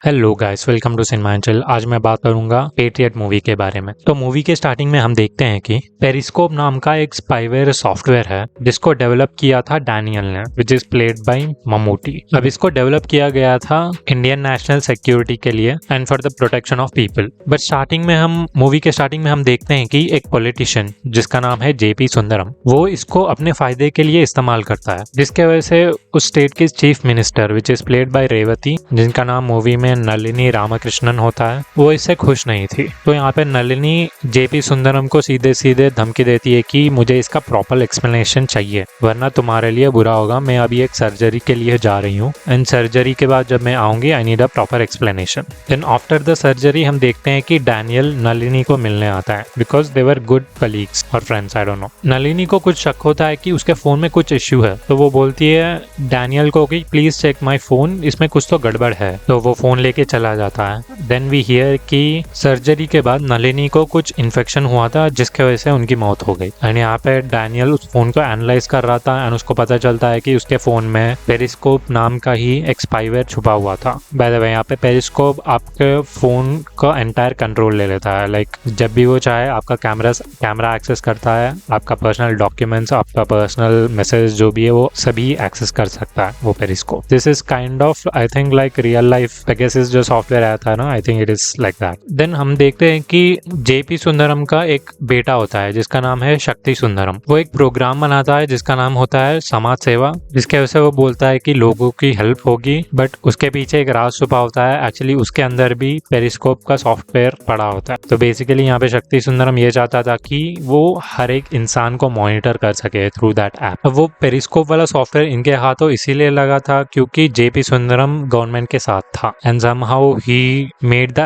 Hello guys, welcome to Cinemanchal. आज मैं बात करूंगा पेट्रियट मूवी के बारे में। तो मूवी के स्टार्टिंग में हम देखते हैं कि पेरिस्कोप नाम का एक स्पाईवेयर सॉफ्टवेयर है जिसको डेवलप किया था डैनियल ने, विच इज प्लेड बाय ममूटी। अब इसको डेवलप किया गया था इंडियन नेशनल सिक्योरिटी के लिए and for the protection of people. But movie के स्टार्टिंग में हम देखते हैं कि एक पॉलिटिशियन जिसका नाम है जेपी सुंदरम, वो इसको अपने फायदे के लिए इस्तेमाल करता है, जिसके वजह से उस स्टेट के chief minister which is played by Revathi, जिनका नाम मूवी में नलिनी रामाकृष्णन होता है, वो इससे खुश नहीं थी। तो यहाँ पे नलिनी जेपी सुंदरम को सीधे सीधे धमकी देती है कि मुझे इसका प्रॉपर एक्सप्लेनेशन चाहिए, वरना तुम्हारे लिए बुरा होगा। मैं अभी एक सर्जरी के लिए जा रही हूँ एंड सर्जरी के बाद जब मैं आऊंगी I need a proper explanation. Then after the surgery हम देखते हैं कि डैनियल नलिनी को मिलने आता है because they were good colleagues और friends, I don't know. Nalini को कुछ शक होता है कि उसके फोन में कुछ इश्यू है, तो वो बोलती है डैनियल को कि प्लीज चेक माई फोन, इसमें कुछ तो गड़बड़ है। तो वो फोन लेके चला जाता है। देन वी हियर कि सर्जरी के बाद नलिनी को कुछ इन्फेक्शन हुआ था जिसके वजह से उनकी मौत हो गई। एंड यहाँ पे डैनियल उस फोन को एनालाइज कर रहा था एंड उसको पता चलता है कि उसके फोन में पेरिस्कोप नाम का ही एक स्पाईवेयर छुपा हुआ था। बाय द वे, यहाँ पे पेरिस्कोप आपके फोन का एंटायर कंट्रोल ले लेता है। लाइक जब भी वो चाहे आपका कैमरा एक्सेस करता है, आपका पर्सनल डॉक्यूमेंट्स, आपका पर्सनल मैसेज जो भी है वो सभी एक्सेस कर सकता है वो periscope. This is kind of I think like real life Pegasus जो सॉफ्टवेयर आया था ना, I think it is like that. Then हम देखते हैं कि जेपी सुंदरम का एक बेटा होता है जिसका नाम है शक्ति सुंदरम। वो एक प्रोग्राम बनाता है जिसका नाम होता है समाज सेवा, जिसके वजह से वो बोलता है कि लोगों की हेल्प होगी, बट उसके पीछे एक राज छुपा होता है। एक्चुअली उसके अंदर भी पेरिस्कोप का सॉफ्टवेयर पड़ा होता है। तो बेसिकली यहाँ पे शक्ति सुंदरम ये चाहता था कि वो हर एक इंसान को मॉनिटर कर सके थ्रू दैट ऐप। अब वो पेरिस्कोप वाला सॉफ्टवेयर इनके हाथों इसीलिए लगा था क्योंकि जेपी सुंदरम गवर्नमेंट के साथ था and somehow he made the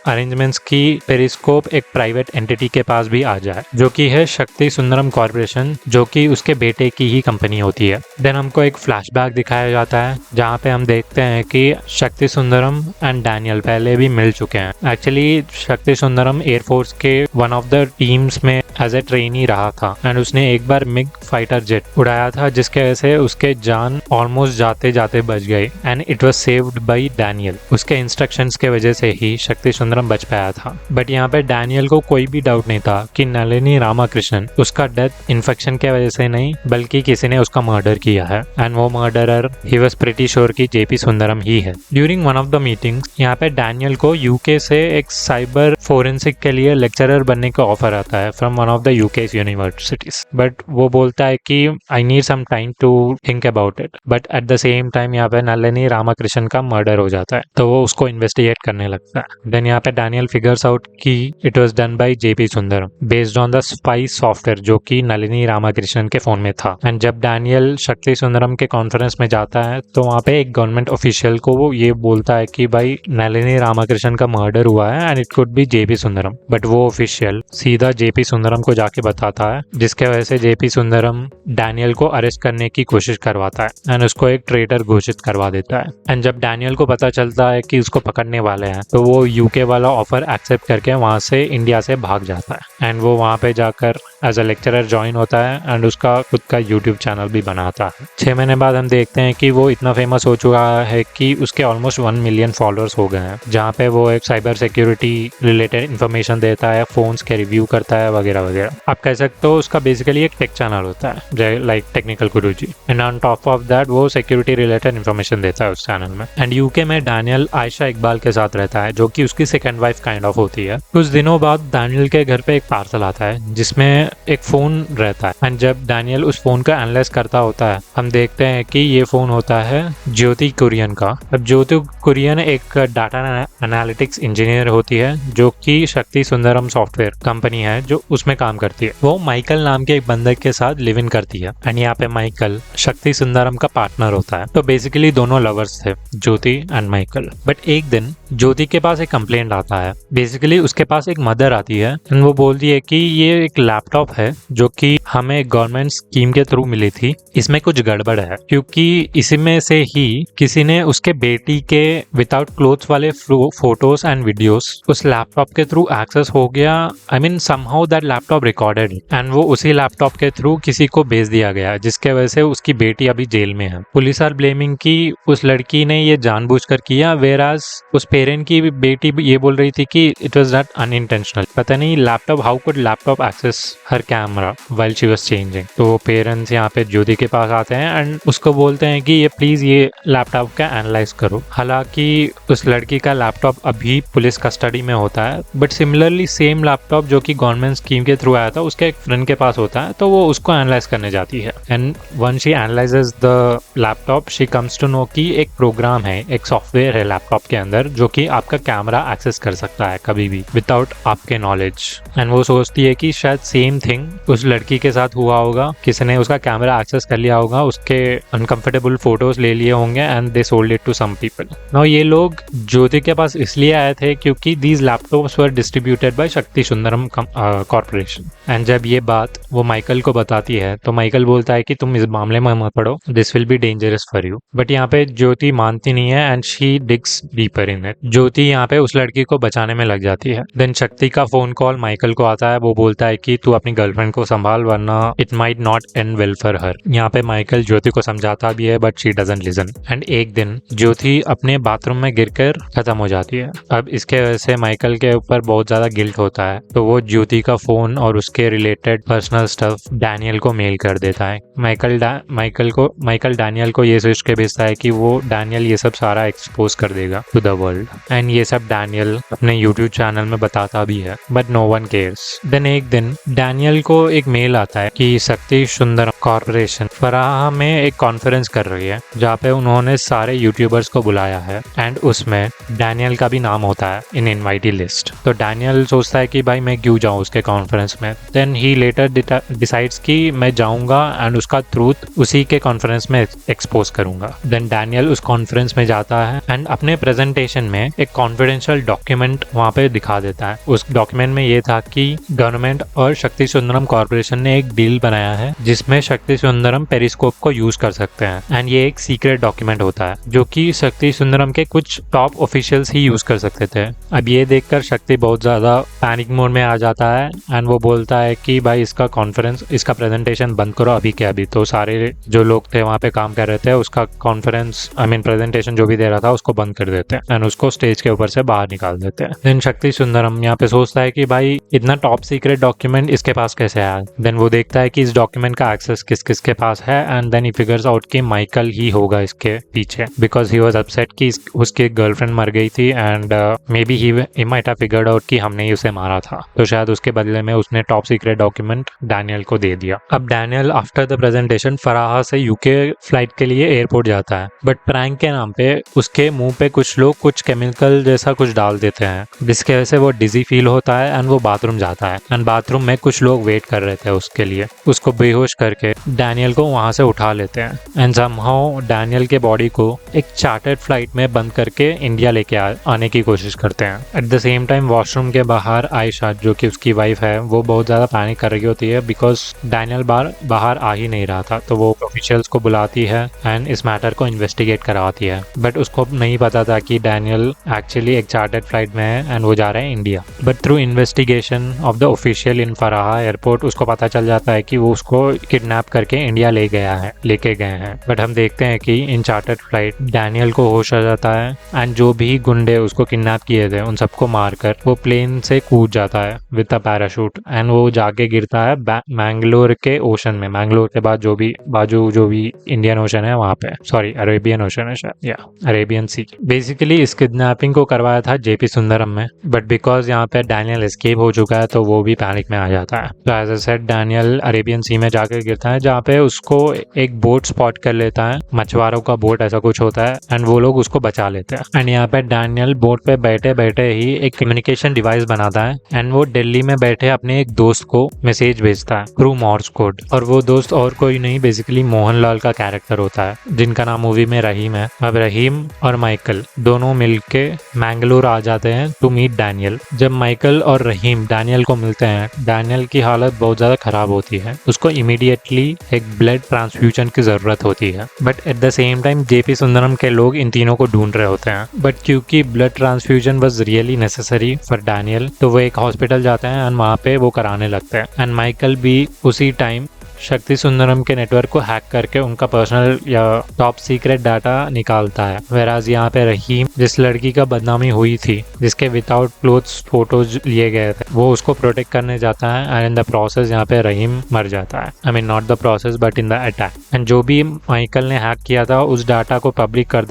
arrangements कि पेरिस्कोप एक प्राइवेट एंटिटी के पास भी आ जाए, जो कि है शक्ति सुंदरम कॉर्पोरेशन, जो कि उसके बेटे की ही कंपनी होती है। देन हमको एक फ्लैशबैक दिखाया जाता है जहाँ पे हम देखते हैं कि शक्ति सुंदरम एंड डैनियल पहले भी मिल चुके हैं। एक्चुअली शक्ति सुंदरम एयरफोर्स के वन ऑफ द टीम्स में एज ए ट्रेनी रहा था एंड उसने एक बार मिग फाइटर जेट उड़ाया था जिसके वजह से उसके जान ऑलमोस्ट जाते जाते बच गई and it was saved by Daniel. उसके इंस्ट्रक्शंस के वजह से ही शक्ति सुंदरम बच पाया था। बट यहाँ पे डैनियल को कोई भी डाउट नहीं था कि नलिनी रामाकृष्णन उसका डेथ इन्फेक्शन के वजह से नहीं बल्कि किसी ने उसका मर्डर किया है एंड वो murderer he was pretty sure कि जेपी सुंदरम ही है। During one of the meetings यहाँ पे डैनियल को यूके से एक साइबर फोरेंसिक के लिए लेक्चरर बनने का ऑफर आता है from one of the UK's universities. But वो बोलता है कि I need some time to think about it. But at the same time यहाँ पे नलिनी रामाकृष्णन का मर्डर हो जाता है, तो वो उसको इन्वेस्टिगेट करने लगता है। देन यहाँ पे डैनियल फिगर्स आउट कि it was done by JP Sundaram based on the spice software जो कि नलिनी रामाकृष्णन के फोन में था। एंड जब डैनियल शक्ति सुंदरम के कॉन्फ्रेंस में जाता है तो वहाँ पे एक गवर्नमेंट ऑफिशियल को वो ये बोलता है कि भाई नलिनी रामाकृष्णन का मर्डर हुआ है and it could be JP Sundaram. But वो ऑफिशियल सीधा जेपी सुंदरम को जाके बताता है, जिसके वजह से जेपी सुंदरम डैनियल को अरेस्ट करने की कोशिश करवाता है एंड उसको एक ट्रेटर घोषित करवा देता है। एंड जब डैनियल को पता चलता है कि उसको पकड़ने वाले हैं तो वो यूके वाला ऑफर एक्सेप्ट करके वहां से इंडिया से भाग जाता है एंड वो वहां पे जाकर एज अ लेक्चरर ज्वाइन होता है एंड उसका खुद का यूट्यूब चैनल भी बनाता है। 6 महीने बाद हम देखते हैं कि वो इतना फेमस हो चुका है कि उसके ऑलमोस्ट 1 मिलियन फॉलोअर्स हो गए हैं, जहाँ पे वो एक साइबर सिक्योरिटी रिलेटेड इन्फॉर्मेशन देता है, फोन्स के रिव्यू करता है वगैरह वगैरह। आप कह सकते हो उसका बेसिकली एक टेक चैनल होता है like technical Guruji, and on top of that वो सिक्योरिटी रिलेटेड इन्फॉर्मेशन देता है उस चैनल में। एंड यूके में डैनियल आयशा इकबाल के साथ रहता है जो कि उसकी सेकंड वाइफ काइंड ऑफ होती है। कुछ दिनों बाद डैनियल के घर पे एक पार्सल आता है जिसमें एक फोन रहता है एंड जब डैनियल उस फोन का एनालाइज करता होता है हम देखते हैं कि ये फोन होता है ज्योति कुरियन का। अब ज्योति कुरियन एक डाटा एनालिटिक्स इंजीनियर होती है जो कि शक्ति सुंदरम सॉफ्टवेयर कंपनी है जो उसमें काम करती है। वो माइकल नाम के एक बंदे के साथ लिव इन करती है एंड यहाँ पे माइकल शक्ति सुंदरम का पार्टनर होता है। तो बेसिकली दोनों लवर्स थे, ज्योति एंड माइकल। बट एक दिन ज्योति के पास एक कंप्लेंट आता है। बेसिकली उसके पास एक मदर आती है एंड वो बोलती है कि ये एक लैपटॉप है जो कि हमें गवर्नमेंट स्कीम के थ्रू मिली थी, इसमें कुछ गड़बड़ है क्योंकि इसमें से ही किसी ने उसके बेटी के विदाउट क्लोथ्स वाले फोटोज एंड वीडियोस उस लैपटॉप के थ्रू एक्सेस हो गया। I mean somehow that laptop recorded and वो उसी लैपटॉप के थ्रू किसी को भेज दिया गया, जिसके वजह से उसकी बेटी अभी जेल में है। पुलिस आर ब्लेमिंग कि उस लड़की ने ये जानबूझकर किया, वेराज उस पेरेंट की बेटी ये बोल रही थी कि इट वाज नॉट अनइंटेंशनल। पता नहीं laptop, how could laptop access her camera while she was changing. तो पेरेंट्स यहाँ पे ज्योति के पास आते हैं एंड उसको बोलते हैं कि ये प्लीज ये लैपटॉप का एनालाइज करो। हालांकि उस लड़की का लैपटॉप अभी पुलिस कस्टडी में होता है, बट सिमिलरली सेम लैपटॉप जो कि गवर्नमेंट स्कीम के थ्रू आया था उसके एक फ्रेंड के पास होता है, तो वो उसको एनालाइज करने जाती है। And one she analyses the laptop she comes to know कि एक प्रोग्राम है, एक सॉफ्टवेयर है लैपटॉप के अंदर जो कि आपका कैमरा एक्सेस कर सकता है कभी भी विदाउट आपके नॉलेज। एंड वो सोचती है कि शायद सेम थिंग उस लड़की के साथ हुआ होगा, किसी ने उसका कैमरा एक्सेस कर लिया होगा, उसके अनकंफर्टेबल फोटोज ले लिए होंगे and they sold it to some people. Now ये लोग ज्योति के पास इसलिए आए थे क्योंकि these laptops were distributed by Shakti Sundaram corporation. And जब ये बात वो माइकल को बताती है तो माइकल बोलता है कि तुम इस मामले में मत पड़ो, this will be dangerous for you. But यहाँ पे ज्योति मानती नहीं है and she digs deeper in it. Jyoti यहाँ पे उस लड़की को बचाने में लग जाती है। देन शक्ति का फोन कॉल माइकल को आता है, वो बोलता है कि तू अपनी गर्लफ्रेंड को संभाल वरना it might not and well for her. यहाँ पे माइकल ज्योति को समझाता भी है but she doesn't listen. And एक दिन ज्योति अपने बाथरूम में गिरकर खत्म हो जाती है। अब इसके वजह से माइकल के ऊपर बहुत ज्यादा गिल्ट होता है, तो वो ज्योति का फोन और उसके रिलेटेड पर्सनल स्टफ डैनियल को मेल कर देता है। माइकल डैनियल को ये सोच के भेजता है कि वो डैनियल ये सब सारा एक्सपोज कर देगा टू द वर्ल्ड एंड ये सब डैनियल अपने यूट्यूब चैनल में बताता भी है, but no one cares. Then एक दिन डैनियल को एक मेल आता है कि शक्ति सुंदरम कॉर्पोरेशन फराह में एक कॉन्फ्रेंस कर रही है जहाँ पे उन्होंने सारे यूट्यूबर्स को बुलाया है एंड उसमें डैनियल का भी नाम होता है इन इनवाइटी लिस्ट। तो डैनियल सोचता है कि भाई मैं क्यों जाऊँ उसके कॉन्फ्रेंस में। देन ही लेटर डिसाइड्स कि मैं जाऊंगा एंड उसका ट्रूथ उसी के कॉन्फ्रेंस में एक्सपोज करूंगा। देन डैनियल उस कॉन्फ्रेंस में जाता है एंड अपने प्रेजेंटेशन में एक कॉन्फिडेंशियल डॉक्यूमेंट वहां पे दिखा देता है। उस डॉक्यूमेंट में ये था कि गवर्नमेंट और शक्ति सुंदरम कॉर्पोरेशन ने एक डील बनाया है जिसमें शक्ति सुंदरम पेरिस्कोप को यूज कर सकते हैं एंड ये एक सीक्रेट डॉक्यूमेंट होता है जो कि शक्ति सुंदरम के कुछ टॉप ऑफिशियल्स ही यूज कर सकते थे। अब ये देखकर शक्ति बहुत ज्यादा पैनिक मोड में आ जाता है एंड वो बोलता है कि भाई इसका कॉन्फ्रेंस, इसका प्रेजेंटेशन बंद करो अभी के अभी। तो सारे जो लोग थे वहाँ पे काम कर रहे थे उसका कॉन्फ्रेंस प्रेजेंटेशन जो भी दे रहा था उसको बंद कर देते हैं एंड उसको स्टेज के ऊपर से बाहर निकाल देते हैं। देन शक्ति सुंदरम यहाँ पे सोचता है कि भाई इतना टॉप सीक्रेट डॉक्यूमेंट इसके पास कैसे आया। देन वो देखता है कि इस डॉक्यूमेंट का एक्सेस किस किस के पास है and then he figures out कि माइकल ही होगा इसके पीछे, बिकॉज ही वाज अपसेट कि उसकी गर्लफ्रेंड मर गई थी and may be he might have figured out कि हमने ही उसे मारा था, तो शायद उसके बदले में उसने टॉप सीक्रेट डॉक्यूमेंट डैनियल को दे दिया। अब Daniel after the presentation Farah से यूके फ्लाइट के लिए एयरपोर्ट जाता है, बट प्रैंक के नाम पे उसके मुंह पे कुछ लोग कुछ केमिकल जैसा कुछ डाल देते हैं जिसके वजह से वो डिजी फील होता है एंड वो बाथरूम जाता है एंड बाथरूम में कुछ लोग वेट कर रहे थे उसके लिए। उसको बेहोश करके डैनियल को वहां से उठा लेते हैं एंड समहाउ डैनियल के बॉडी को एक चार्टर्ड फ्लाइट में बंद करके इंडिया लेके आने की कोशिश करते हैं। Eight the same time washroom के बाहर आयशा जो कि उसकी वाइफ है वो बहुत ज्यादा पैनिक कर रही होती है बिकॉज डैनियल बाहर आ ही नहीं रहा था, तो वो ऑफिशियल्स को बुलाती है एंड इस मैटर को इन्वेस्टिगेट करवाती है। बट उसको नहीं पता था कि डैनियल एक्चुअली एक चार्टर्ड फ्लाइट में है एंड वो जा रहे हैं India. But through investigation of the official in Farah airport उसको पता चल जाता है कि वो उसको किडनैप करके इंडिया लेके गए हैं। बट हम देखते हैं कि इन चार्टर्ड फ्लाइट डैनियल को होश आ जाता है एंड जो भी गुंडे उसको किडनैप किए थे उन सबको मारकर वो प्लेन से कूद जाता है विद अ पैराशूट एंड वो जाके गिरता है मैंगलोर के ओशन में। मैंगलोर के बाद बाजू जो भी इंडियन ओशन है वहां पे, सॉरी अरेबियन ओशन है शायद, या अरेबियन सी। बेसिकली इस किडनैपिंग को करवाया था जेपी सुंदरम में, बट बिकॉज यहाँ पे डैनियल एस्केप हो चुका है तो वो भी पैनिक में आ जाता है। तो as a said Daniel Arabian Sea में जाकर गिरता है जहाँ पे उसको एक बोट स्पॉट कर लेता है, मछुआरों का बोट ऐसा कुछ होता है एंड वो लोग उसको बचा लेते हैं। एंड यहाँ पे डैनियल बोट पे बैठे बैठे ही एक कम्युनिकेशन डिवाइस बनाता है एंड वो दिल्ली में बैठे अपने एक दोस्त को मैसेज भेजता है थ्रू मॉर्स कोड। और वो दोस्त और कोई नहीं, बेसिकली मोहनलाल का कैरेक्टर होता है जिनका नाम मूवी में रहीम है। अब रहीम और माइकल दोनों मिल के मैंगलोर आ जाते हैं टू मीट डैनियल। जब माइकल और रहीम डैनियल को मिलते हैं, डैनियल की हालत बहुत ज़्यादा ख़राब होती है। उसको इमीडिएटली एक ब्लड ट्रांसफ्यूजन की ज़रूरत होती है, but at the same time JP Sundaram के लोग इन तीनों को ढूंढ रहे होते हैं। बट क्योंकि blood transfusion was really necessary for Daniel, तो वो एक हॉस्पिटल जाते हैं एंड वहाँ पे वो कराने लगते हैं। एंड माइकल भी उसी टाइम शक्ति सुंदरम के नेटवर्क को हैक करके उनका पर्सनल या टॉप सीक्रेट डाटा निकालता है। वेराज यहाँ पे रहीम, जिस लड़की का बदनामी हुई थी, जिसके विदाउट क्लोथ्स फोटोज लिए गए थे, वो उसको प्रोटेक्ट करने जाता है एंड इन द प्रोसेस यहाँ पे रहीम मर जाता है। I mean not the process but in the attack. And जो भी माइकल ने हैक किया था उस डाटा को पब्लिक कर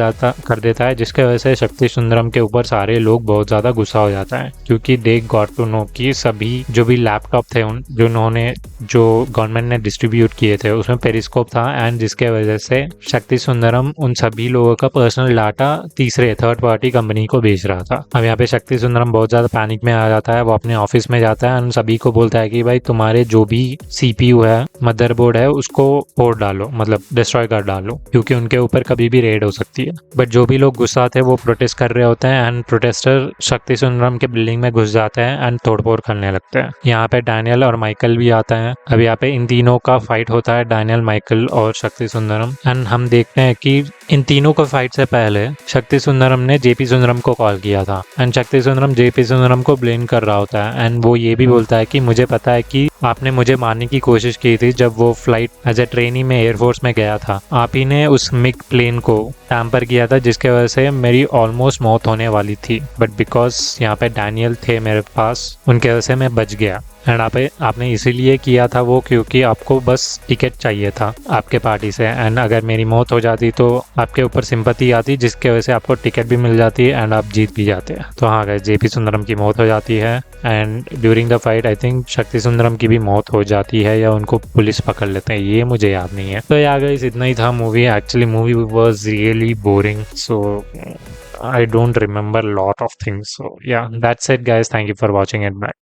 देता है, जिसके वजह से शक्ति सुंदरम के ऊपर सारे लोग बहुत ज्यादा गुस्सा हो जाता है, क्योंकि दे गॉट टू नो कि सभी जो भी लैपटॉप थे जो गवर्नमेंट ने डिस्ट्रीब्यूट किए थे उसमें पेरिस्कोप था, एंड जिसके वजह से शक्ति सुंदरम उन सभी लोगों का पर्सनल डाटा तीसरे थर्ड पार्टी कंपनी को बेच रहा था। अब यहाँ पे शक्ति सुंदरम बहुत ज्यादा पैनिक में आ जाता है। वो अपने ऑफिस में जाता है एंड सभी को बोलता है कि भाई तुम्हारे जो भी CPU है, मदरबोर्ड है, उसको फोड़ डालो, मतलब डिस्ट्रॉय कर डालो, क्योंकि उनके ऊपर कभी भी रेड हो सकती है। बट जो भी लोग गुस्सा थे वो प्रोटेस्ट कर रहे होते हैं एंड प्रोटेस्टर शक्ति सुंदरम के बिल्डिंग में घुस जाते हैं एंड तोड़फोड़ करने लगते हैं। यहाँ पे डैनियल और माइकल भी आता है। अब यहाँ पे इन तीनों का फाइट होता है, डैनियल, माइकल और शक्ति सुंदरम। एंड हम देखते हैं कि इन तीनों को फाइट से पहले शक्ति सुंदरम ने जेपी सुंदरम को कॉल किया था एंड शक्ति सुंदरम जेपी सुंदरम को ब्लेम कर रहा होता है। एंड वो ये भी बोलता है कि मुझे पता है कि आपने मुझे मारने की कोशिश की थी जब वो फ्लाइट एज ए ट्रेनी में एयरफोर्स में गया था। आप ही ने उस मिग प्लेन को टैम्पर किया था, जिसके वजह से मेरी ऑलमोस्ट मौत होने वाली थी, बट बिकॉज यहाँ पे डैनियल थे मेरे पास, उनके वजह से मैं बच गया। एंड आपने इसीलिए किया था वो क्योंकि आपको बस टिकट चाहिए था आपके पार्टी से, एंड अगर मेरी मौत हो जाती तो आपके ऊपर सिंपैथी आती, जिसके वजह से आपको टिकट भी मिल जाती एंड आप जीत भी जाते हैं। तो हाँ गाइस, जेपी सुंदरम की मौत हो जाती है and during the fight I think शक्ति सुंदरम की भी मौत हो जाती है या उनको पुलिस पकड़ लेते हैं, ये मुझे याद नहीं है। तो यार गाइस, इतना ही था movie. Actually movie was really boring, so I don't remember a lot of things. So yeah, that's it guys. Thank you for watching it back.